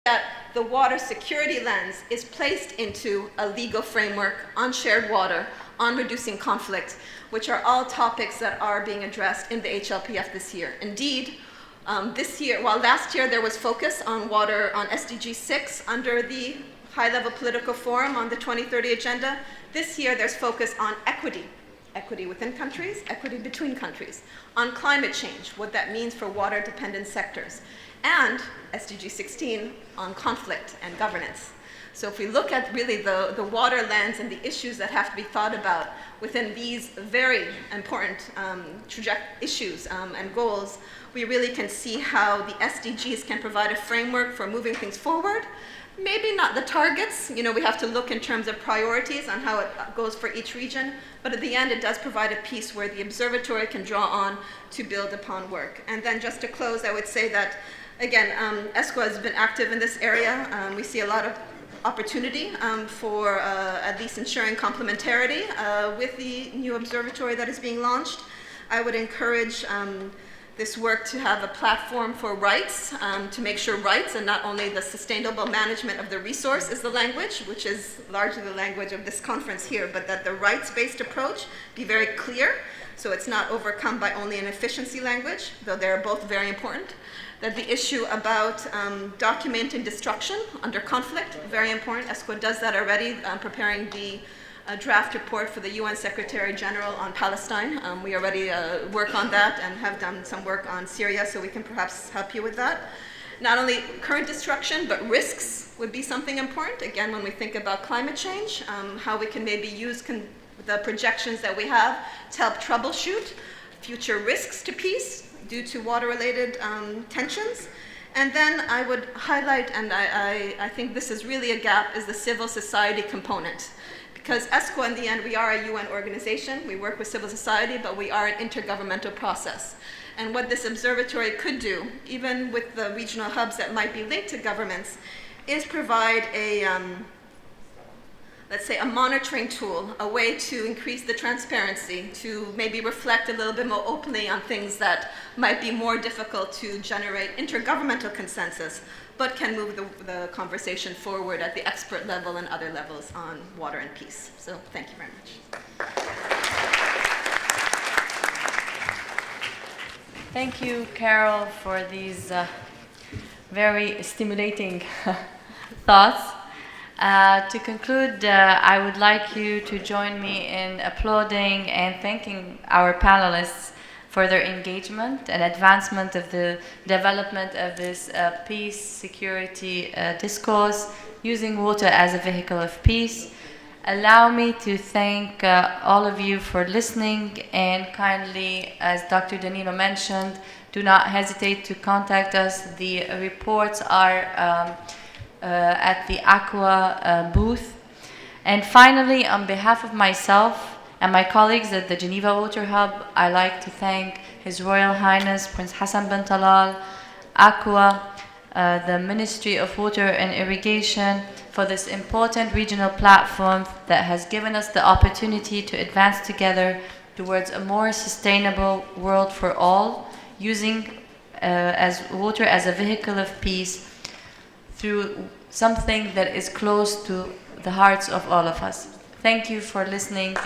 that the water security lens is placed into a legal framework on shared water, on reducing conflict, which are all topics that are being addressed in the HLPF this year. Indeed, this year, while last year there was focus on water on SDG 6 under the high-level political forum on the 2030 agenda, this year there's focus on equity. Equity within countries, equity between countries, on climate change, what that means for water-dependent sectors, and SDG 16 on conflict and governance. So if we look at really the water lens and the issues that have to be thought about within these very important issues and goals, we really can see how the SDGs can provide a framework for moving things forward. Maybe not the targets, we have to look in terms of priorities on how it goes for each region, but at the end it does provide a piece where the observatory can draw on to build upon work. And then just to close, I would say that, again, ESCWA has been active in this area. We see a lot of opportunity for at least ensuring complementarity with the new observatory that is being launched. I would encourage this work to have a platform for rights, to make sure rights and not only the sustainable management of the resource is the language, which is largely the language of this conference here, but that the rights-based approach be very clear, so it's not overcome by only an efficiency language, though they're both very important. That the issue about documenting destruction under conflict, very important. ESCWA does that already, preparing the draft report for the UN Secretary General on Palestine. We already work on that and have done some work on Syria, so we can perhaps help you with that. Not only current destruction, but risks would be something important. Again, when we think about climate change, how we can maybe use the projections that we have to help troubleshoot future risks to peace due to water-related tensions. And then I would highlight, and I think this is really a gap, is the civil society component. Because ESCWA, in the end, we are a UN organization. We work with civil society, but we are an intergovernmental process. And what this observatory could do, even with the regional hubs that might be linked to governments, is provide a, let's say, a monitoring tool, a way to increase the transparency, to maybe reflect a little bit more openly on things that might be more difficult to generate intergovernmental consensus, but can move the conversation forward at the expert level and other levels on water and peace. So thank you very much. Thank you, Carol, for these very stimulating thoughts. To conclude, I would like you to join me in applauding and thanking our panelists for their engagement and advancement of the development of this peace, security discourse, using water as a vehicle of peace. Allow me to thank all of you for listening, and kindly, as Dr. Danilo mentioned, do not hesitate to contact us. The reports are at the Aqua booth. And finally, on behalf of myself and my colleagues at the Geneva Water Hub, I'd like to thank His Royal Highness Prince Hassan bin Talal, Aqua, the Ministry of Water and Irrigation, for this important regional platform that has given us the opportunity to advance together towards a more sustainable world for all, using as water as a vehicle of peace through something that is close to the hearts of all of us. Thank you for listening.